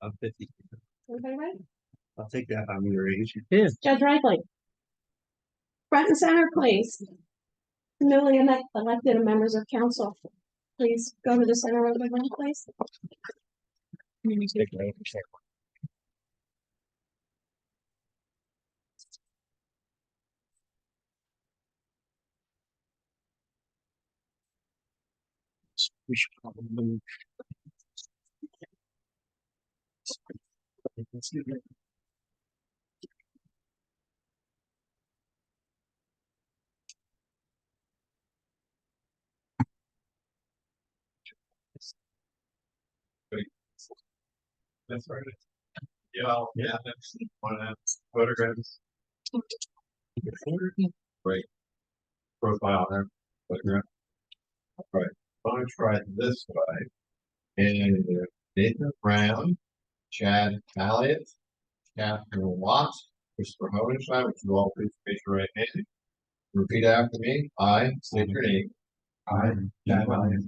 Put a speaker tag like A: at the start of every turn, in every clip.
A: I'm 50.
B: Everybody ready?
A: I'll take that on your age.
B: Judge Reitling. Front and center, please. Newly elected members of council, please go to the center of the room, please.
A: We should probably move. That's right. Yeah, that's one of the photographs. Right. Profile there. Photograph. All right. I'm gonna try it this way. And Nathan Brown, Chad Elliott, Catherine Watts, Christopher Hohenstein, which you all please raise your right hand. Repeat after me. I state your name.
C: I, Chad Elliott,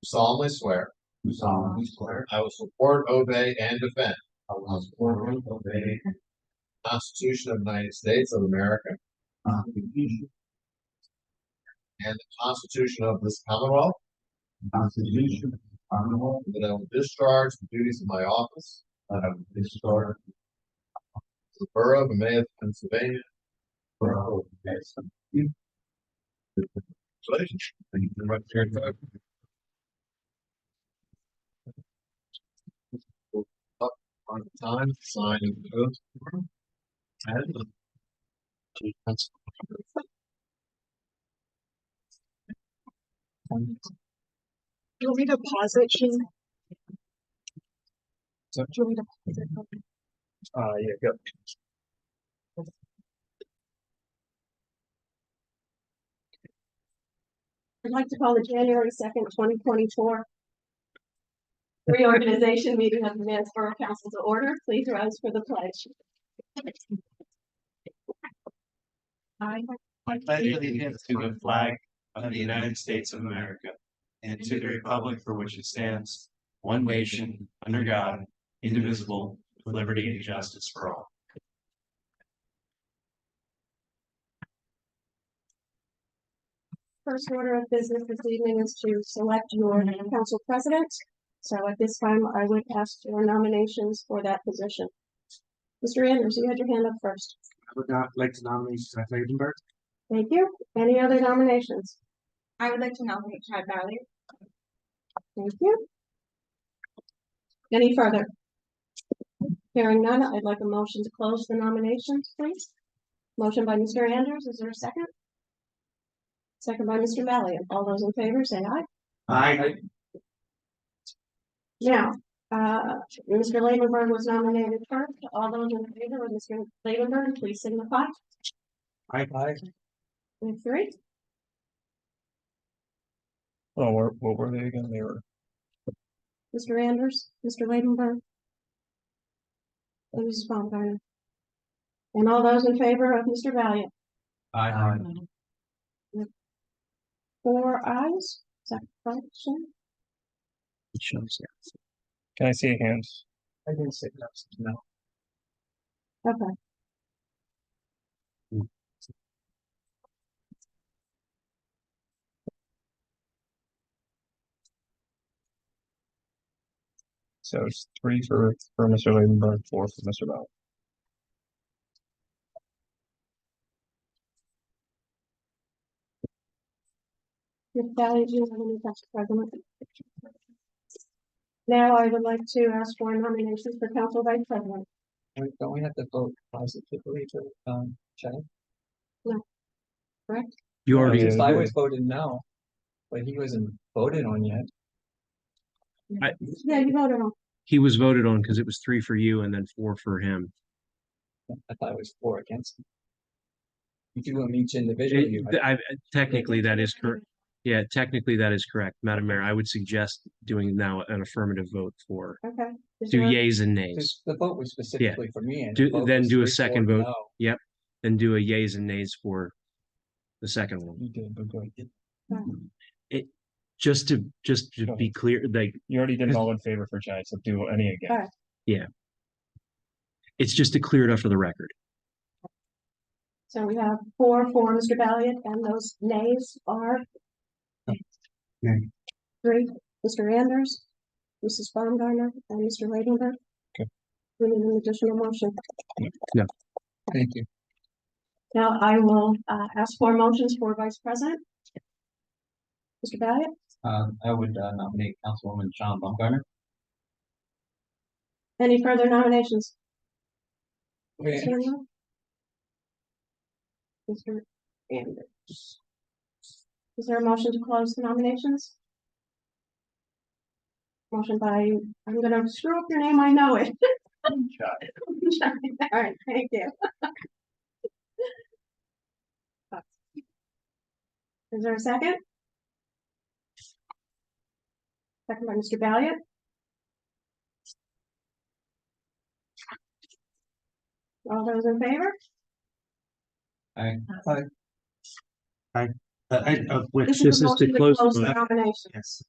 A: Solemnly swear.
C: do solemnly swear
A: I will support, obey, and defend
C: I will support and obey the
A: the Constitution of the United States of America
C: Constitution,
A: and the Constitution of this Commonwealth,
C: of the Commonwealth,
A: that I will discharge the duties of my office
C: that I will discharge
A: the Borough of Emmaus, Pennsylvania.
C: for oath of office.
A: Congratulations. Thank you very much for your time. Up on time, sign the oath. And
B: You want me to pause it, Shane? Do you want me to pause it?
A: yeah, go.
B: I'd like to call the January 2nd, 2024 reorganization meeting of the Emmaus Borough Council to order. Please rise for the pledge. I
D: I pledge allegiance to the flag of the United States of America and to the republic for which it stands, one nation, under God, indivisible, with liberty and justice for all.
B: First order of business this evening is to select your council president. So at this time, I would ask for nominations for that position. Mr. Andrews, you had your hand up first.
E: I would not like to nominate Seth Ladenburg.
B: Thank you. Any other nominations?
F: I would like to nominate Chad Valley.
B: Thank you. Any further? Hearing none, I'd like a motion to close the nominations, please. Motion by Mr. Andrews, is there a second? Second by Mr. Valiant. All those in favor, say aye.
E: Aye.
B: Now, Mr. Ladenburg was nominated first. All those in favor of Mr. Ladenburg, please signify.
E: Aye.
B: With three.
E: Oh, what were they again? They were.
B: Mr. Andrews, Mr. Ladenburg. And Mrs. Baumgartner. And all those in favor of Mr. Valiant.
E: Aye.
B: 4 ayes. Second function.
E: It shows yes. Can I see a hand?
C: I didn't say no.
B: Okay.
E: So it's 3 for Mr. Ladenburg, 4 for Mr. Bell.
B: Ms. Valley, do you have any council president? Now I would like to ask for nominations for council vice president.
C: Don't we have to vote positively for, Chad?
B: Correct?
E: You already
C: Because I was voted no, but he wasn't voted on yet.
B: Yeah, you voted on.
G: He was voted on because it was 3 for you and then 4 for him.
C: I thought it was 4 against him. You do them each individually.
G: Technically, that is correct. Yeah, technically that is correct, Madam Mayor. I would suggest doing now an affirmative vote for
B: Okay. Is
G: do
B: there a-
G: yays and nays.
C: The vote was specifically for me. And
G: Do-
C: the vote
G: then
C: was
G: do a
C: 3-4
G: second vote.
C: no.
G: Yep. Then do a yays and nays for the second one.
E: You did, but good.
G: Just to be clear, like
E: You already did all in favor for Chad, so do any again.
B: Alright.
G: It's just to clear it up for the record.
B: So we have four for Mr. Valiant, and those nays are?
E: Nay.
B: Three, Mr. Anders, Mrs. Baumgartner, and Mr. Ladenburg.
E: Okay.
B: We need an additional motion.
E: Thank you.
B: Now I will ask for motions for vice president. Mr. Valiant,
C: I would nominate Councilwoman Sean Baumgartner.
B: any further nominations?
E: Okay.
B: Mr. Young? Mr. Anders. Is there a motion to close the nominations? Motion by, I'm gonna screw up your name, I know it. All right, thank you. Is there a second? Second by Mr. Valiant. All those in favor?
D: Which,
B: This
G: This
B: a
G: is to
B: motion
G: close the
B: the
G: vote.
B: nomination.
D: yes.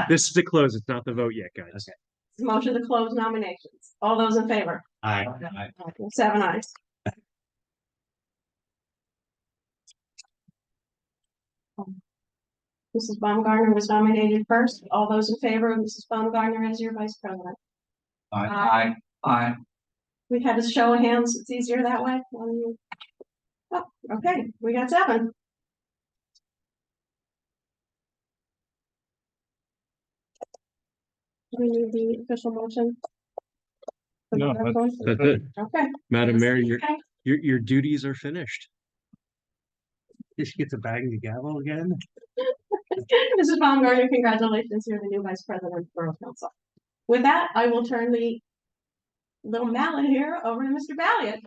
G: This is to close. It's not the vote yet, guys.
D: Okay.
B: Motion to close nominations. All those in favor?
D: Aye.
B: Seven ayes. Mrs. Baumgartner was nominated first. All those in favor of Mrs. Baumgartner as your vice president?
C: Aye. Aye.
B: We had a show of hands. It's easier that way. Oh, okay, we got seven. Do we need the official motion?
E: No,
G: That's it.
B: Okay.
G: Madam Mayor,
B: Okay.
G: your duties are finished.
D: Just get to bang the gavel again.
B: Mrs. Baumgartner, congratulations, you're the new vice president of Borough Council. With that, I will turn the little mallet here over to Mr. Valiant.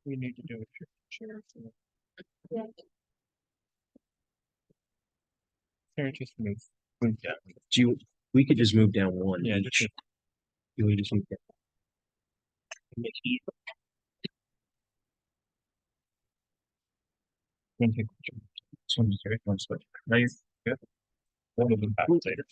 E: We need to do a share.
B: Yeah.
E: Sarah, just move. Yeah.
G: We could just move down one.
E: Yeah,
G: each.
E: just-
G: We just move down.
E: One take picture. This one's very one switch. Now you're good. One of them back later.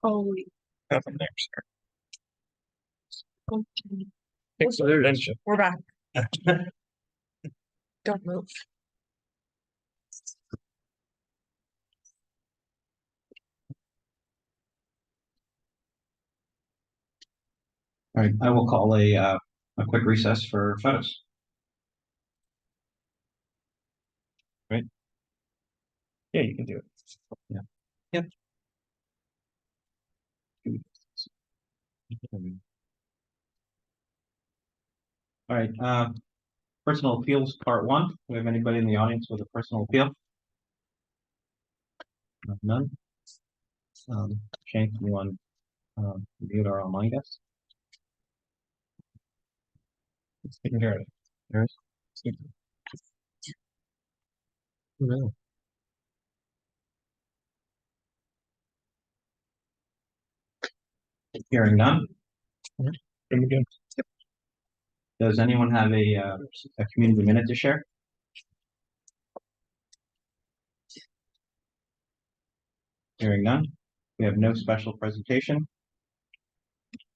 B: Oh,
E: Nothing there, sir.
B: okay.
E: Thanks for the attention.
F: We're back. Don't move.
C: All right, I will call a quick recess for photos.
E: Yeah, you can do it.
C: Yeah. Yep. All right, personal appeals, part one. Do we have anybody in the audience with a personal appeal? None? Shane, can you want, mute our online guests?
E: It's taken care of.
C: There is?
G: No.
C: Hearing none.
E: Here we go.
C: Does anyone have a community minute to share? Hearing none. We have no special presentation.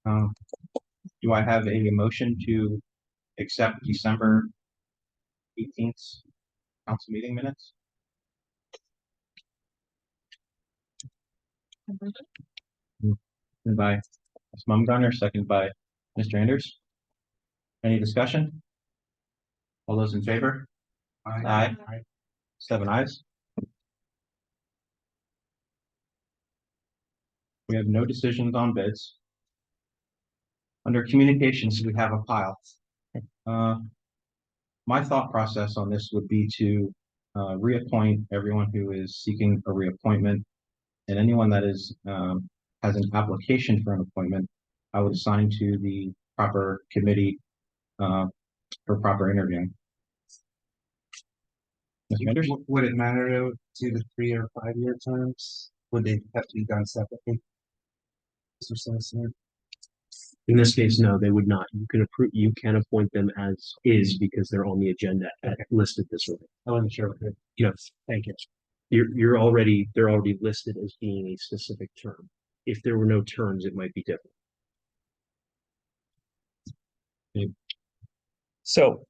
C: Do I have a motion to accept December 18th council meeting minutes? Moved by Ms. Mumgarner, second by Mr. Anders. Any discussion? All those in favor? Aye. Seven ayes. We have no decisions on bids. Under communications, we have a pile. My thought process on this would be to reappoint everyone who is seeking a reappointment, and anyone that is has an application for an appointment, I would assign to the proper committee for proper interviewing. Mr. Anders?
H: Would it matter to the 3 or 5 year terms? Would they have to be done separately? Mr. Solicitor?
G: In this case, no, they would not. You can approve, you can appoint them as is because they're on the agenda listed this way.
E: I wasn't sure.
G: Yes, thank you. They're already listed as being a specific term. If there were no terms, it might be different.
E: So,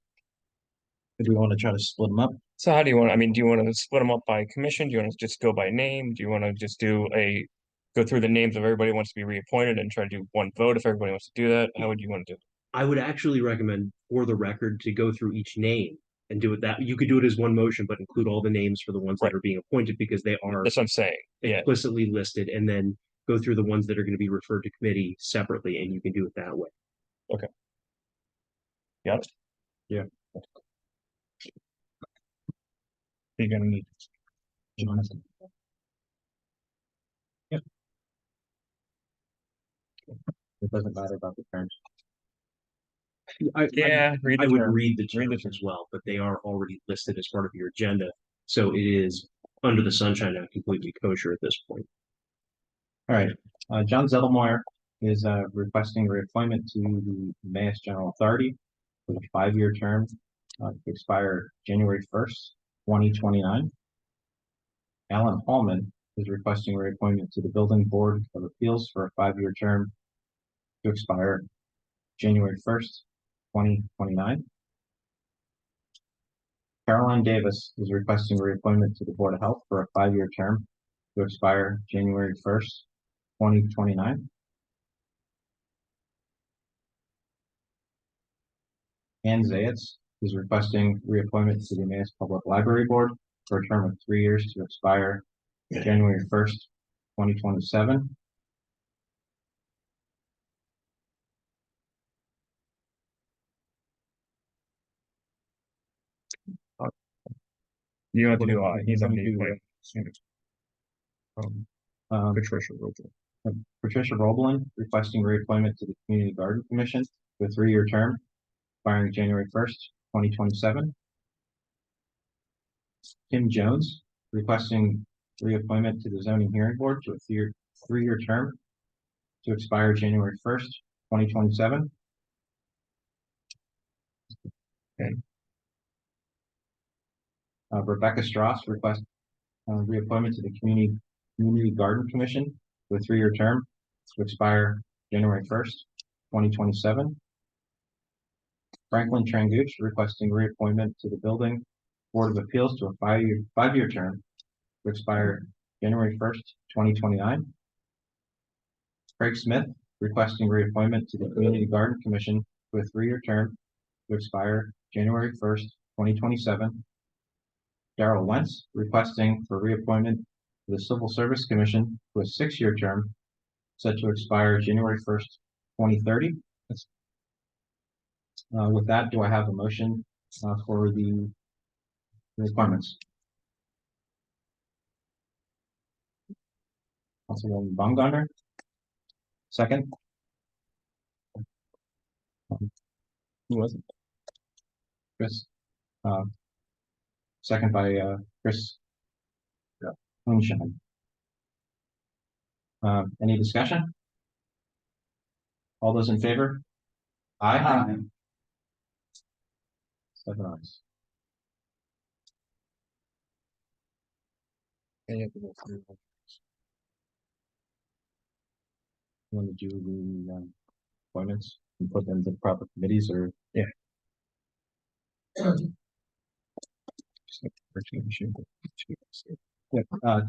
C: Do we want to try to split them up?
E: so how do you want, I mean, do you want to split them up by commission? Do you want to just go by name? Do you want to just go through the names of everybody who wants to be reappointed and try to do one vote if everybody wants to do that? How would you want to do it?
G: I would actually recommend for the record to go through each name and do it that you could do it as one motion, but include all the names for the ones
E: Right.
G: that are being appointed because they are
E: That's what I'm saying. Yeah.
G: explicitly listed, and then go through the ones that are going to be referred to committee separately, and you can do it that way.
E: Got it?
C: Yeah.
E: You're gonna need.
C: Yep. It doesn't matter about the terms.
E: Yeah, read
G: I
E: the
G: would
E: term.
G: read the
E: Read the
G: terms as well, but they are already listed as part of your agenda. So it is under the sunshine act completely kosher at this point.
C: All right, John Zettelmeyer is requesting reappointment to the Emmaus General Authority for a 5-year term to expire January 1st, 2029. Alan Hallman is requesting reappointment to the Building Board of Appeals for a 5-year term to expire January 1st, 2029. Caroline Davis is requesting reappointment to the Board of Health for a 5-year term to expire January 1st, 2029. Ann Zayats is requesting reappointment to the Emmaus Public Library Board for a term of 3 years to expire January 1st, 2027.
E: You have to do, he's on
C: Let me
E: the
C: do,
E: appointment. Patricia Rojo.
C: Patricia Roblin requesting reappointment to the Community Garden Commission for a 3-year term expiring January 1st, 2027. Tim Jones requesting reappointment to the Zoning Hearing Board to a 3-year term to expire January 1st, 2027.
E: Okay.
C: Rebecca Strauss requests reappointment to the Community Garden Commission for a 3-year term to expire January 1st, 2027. Franklin Tranguch requesting reappointment to the Building Board of Appeals to a 5-year term to expire January 1st, 2029. Craig Smith requesting reappointment to the Community Garden Commission to a 3-year term to expire January 1st, 2027. Darrell Wentz requesting for reappointment to the Civil Service Commission to a 6-year term set to expire January 1st, 2030. With that, do I have a motion for the appointments? Councilwoman Baumgartner. Second. Who was it? Chris. Second by Chris. Moonshine. Any discussion? All those in favor? Aye. 7 ayes. You want to do the appointments and put them to proper committees or?
E: Yeah.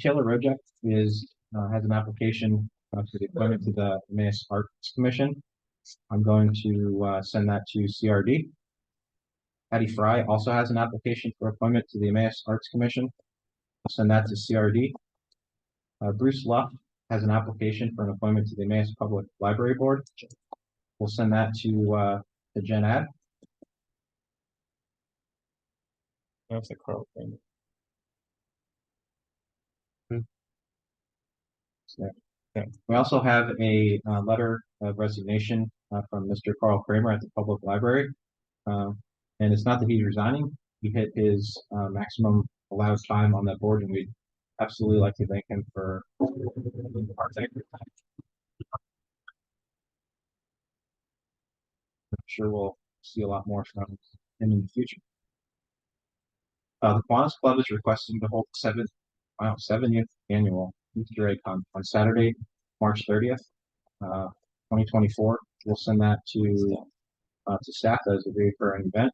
C: Taylor Rojek has an application for the appointment to the Emmaus Arts Commission. I'm going to send that to CRD. Patty Fry also has an application for appointment to the Emmaus Arts Commission. I'll send that to CRD. Bruce Luff has an application for an appointment to the Emmaus Public Library Board. We'll send that to Gen Ad.
E: That's the Carl thing.
C: We also have a letter of resignation from Mr. Carl Kramer at the Public Library. And it's not that he's resigning. He hit his maximum allowed time on that board, and we'd absolutely like to thank him for. Sure we'll see a lot more from him in the future. The Kiwanis Club is requesting to hold the 70th annual Easter egg hunt on Saturday, March 30th, 2024. We'll send that to staff as a recurring event.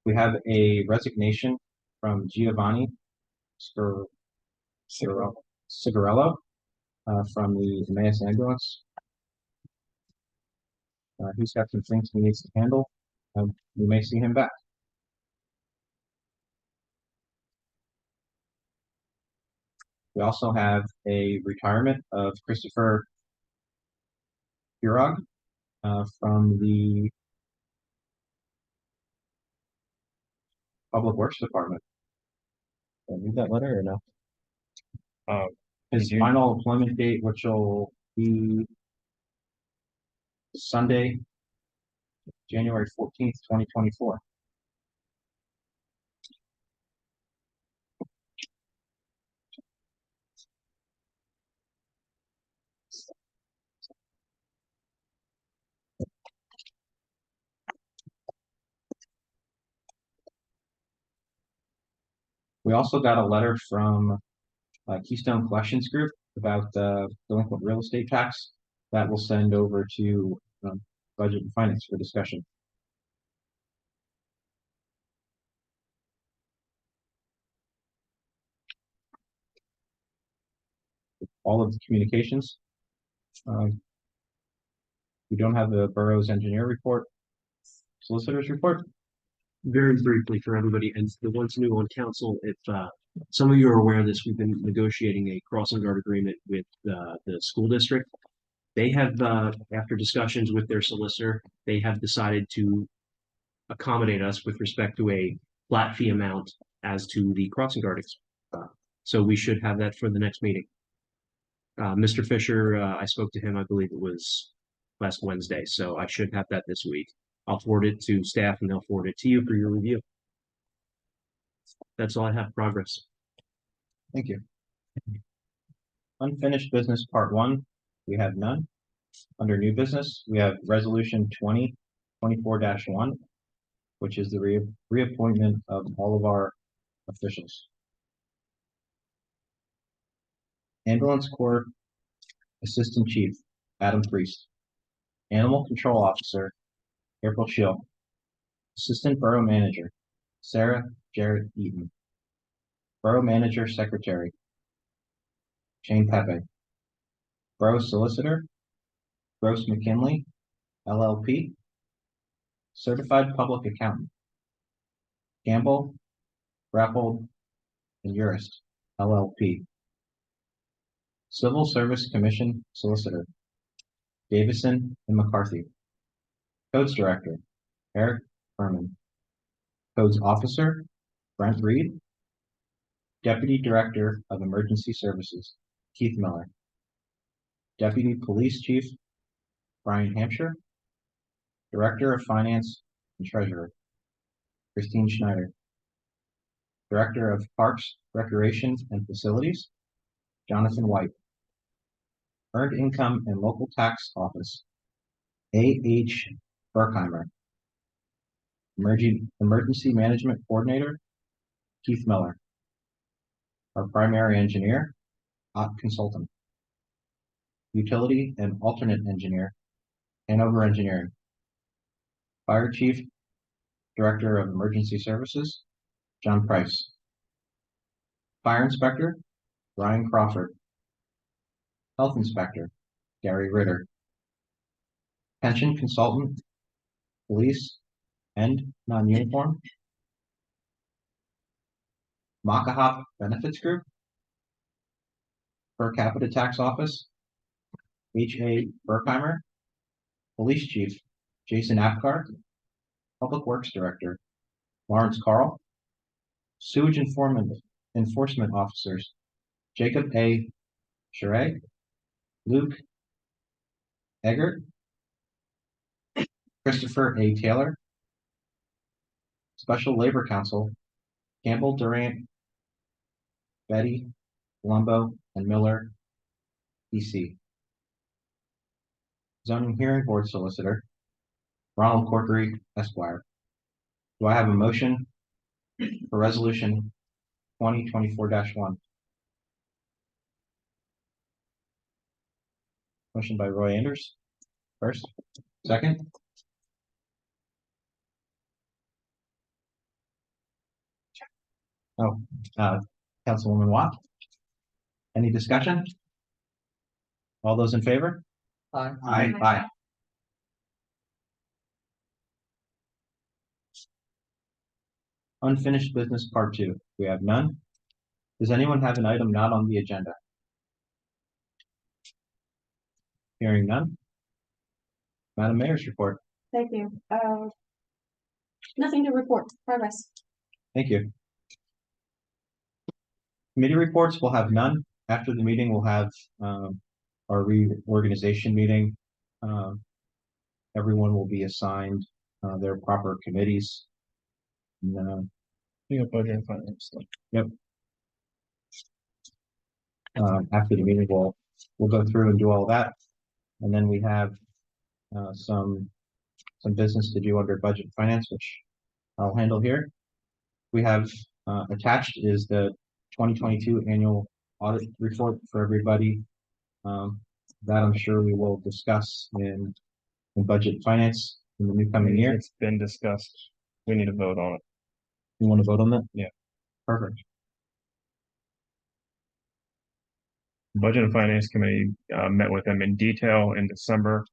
C: We have a resignation from Giovanni Cigarello from the Emmaus Ambulance. He's got some things he needs to handle. We may see him back. We also have a retirement of Christopher Pirog from the Public Works Department. Did I read that letter or no? His final employment date, which will be Sunday, January 14th, 2024. We also got a letter from Keystone Collections Group about delinquent real estate tax that we'll send over to Budget and Finance for discussion. All of the communications. We don't have the borough's engineer report, solicitor's report.
G: Very briefly for everybody, and the ones new on council, if some of you are aware of this, we've been negotiating a crossing guard agreement with the school district. They have, after discussions with their solicitor, they have decided to accommodate us with respect to a flat fee amount as to the crossing guard. So we should have that for the next meeting. Mr. Fisher, I spoke to him, I believe it was last Wednesday, so I should have that this week. I'll forward it to staff and they'll forward it to you for your review. That's all I have. Progress.
C: Thank you. Unfinished business part 1, we have none. Under new business, we have resolution 2024-1, which is the reappointment of all of our officials. Ambulance Corps Assistant Chief Adam Priest, Animal Control Officer April Schill, Assistant Borough Manager Sarah Jarrett Eaton, Borough Manager Secretary Shane Pepe, Borough Solicitor Gross McKinley, LLP, Certified Public Accountant Campbell, Rappold, and Jurist, LLP, Civil Service Commission Solicitor Davison and McCarthy, Codes Director Eric Furman, Codes Officer Brent Reed, Deputy Director of Emergency Services Keith Miller, Deputy Police Chief Brian Hampshire, Director of Finance and Treasurer Christine Schneider, Director of Parks, Recreation, and Facilities Jonathan White, Earned Income and Local Tax Office A.H. Berkheimer, Emergency Management Coordinator Keith Miller, our primary engineer Ott Consultant, Utility and Alternate Engineer Hanover Engineering, Fire Chief, Director of Emergency Services John Price, Fire Inspector Ryan Crawford, Health Inspector Gary Ritter, Pension Consultant Police and Non-Uniform, Makahop Benefits Group, Per Capita Tax Office H.A. Berkheimer, Police Chief Jason Apgar, Public Works Director Lawrence Carl, Sewage Enforcement Officers Jacob A. Sheree, Luke Eggert, Christopher A. Taylor, Special Labor Council Campbell Durant, Betty, Colombo, and Miller, PC. Zoning Hearing Board Solicitor, Ronald Corkery, Esquire. Do I have a motion for resolution 2024-1? Motion by Roy Anders, first, second. Oh, Councilwoman Watt. Any discussion? All those in favor?
H: Aye.
C: Aye. Unfinished business part 2. We have none. Does anyone have an item not on the agenda? Hearing none. Madam Mayor's report.
B: Thank you. Nothing to report. Progress.
C: Thank you. Committee reports will have none. After the meeting, we'll have our reorganization meeting. Everyone will be assigned their proper committees. And,
E: You have budget and finance.
C: after the meeting, we'll go through and do all that. And then we have some business to do under budget and finance, which I'll handle here. We have attached is the 2022 annual audit report for everybody. That I'm sure we will discuss in budget and finance in the new coming year.
E: It's been discussed. We need to vote on it.
C: You want to vote on that?
E: Yeah.
C: Perfect.
E: Budget and Finance Committee met with them in detail in December.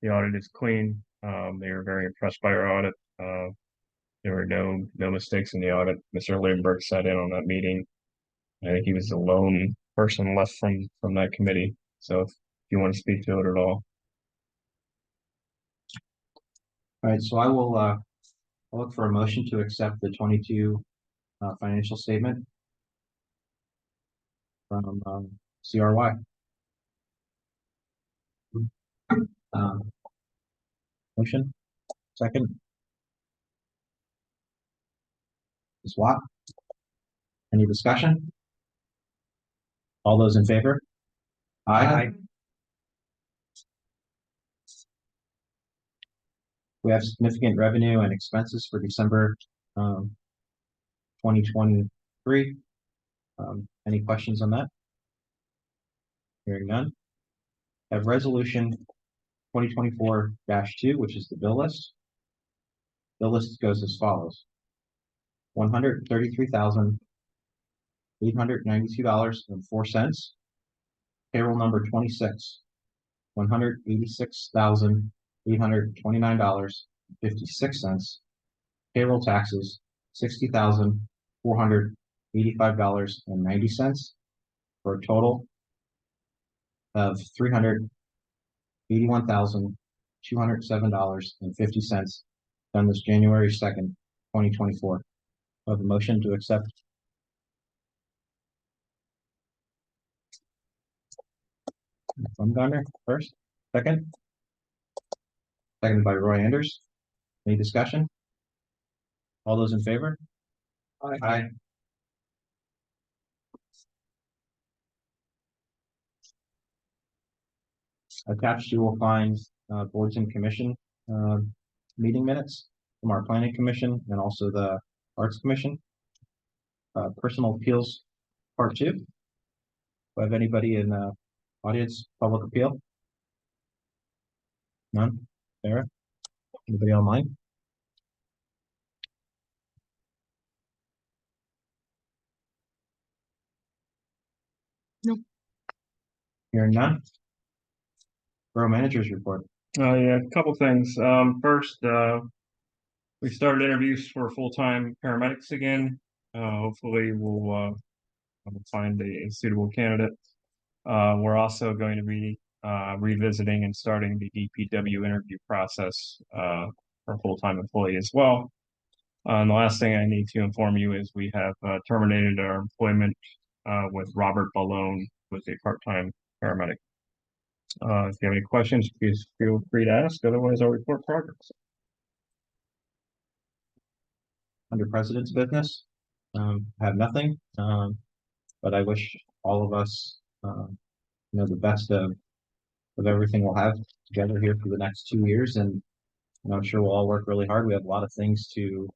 E: The audit is clean. They were very impressed by our audit. There were no mistakes in the audit. Mr. Lindbergh sat in on that meeting. I think he was the lone person left from that committee. So if you want to speak to it at all.
C: All right, so I will I'll look for a motion to accept the 22 financial statement from CRY. Motion, second. Ms. Watt. Any discussion? All those in favor? Aye. We have significant revenue and expenses for December 2023. Any questions on that? Hearing none. Have resolution 2024-2, which is the bill list. Bill list goes as follows: $133,892.04. Payroll number 26, $186,829.56. Payroll taxes, $60,485.90, for a total of $381,207.50, done this January 2nd, 2024. Of a motion to accept. Bumgarner first, second. Seconded by Roy Anders. Any discussion? All those in favor? Aye. Attached, you will find boards and commission meeting minutes from our planning commission and also the arts commission. Personal appeals part 2. Do I have anybody in audience, public appeal? None? Sarah? Anybody online?
B: No.
C: Hearing none? Borough managers report.
E: Yeah, a couple things. First, we started interviews for full-time paramedics again. Hopefully we'll find a suitable candidate. We're also going to be revisiting and starting the DPW interview process for full-time employee as well. And the last thing I need to inform you is we have terminated our employment with Robert Ballone, who is a part-time paramedic. If you have any questions, please feel free to ask. Otherwise, I'll report progress.
C: Under president's business, I have nothing, but I wish all of us the best of everything we'll have together here for the next 2 years. And I'm sure we'll all work really hard. We have a lot of things to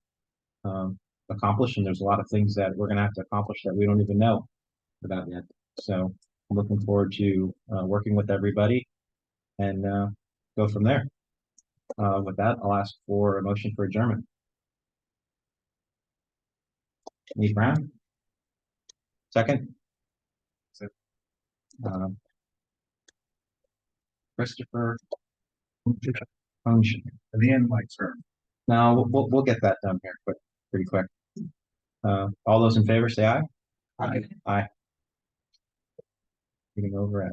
C: accomplish, and there's a lot of things that we're gonna have to accomplish that we don't even know about yet. So I'm looking forward to working with everybody and go from there. With that, I'll ask for a motion for adjournment. Lee Brown? Second? Christopher? Function.
H: At the end of my term.
C: No, we'll get that done here pretty quick. All those in favor, say aye.
H: Aye.
C: Aye. Meeting over at.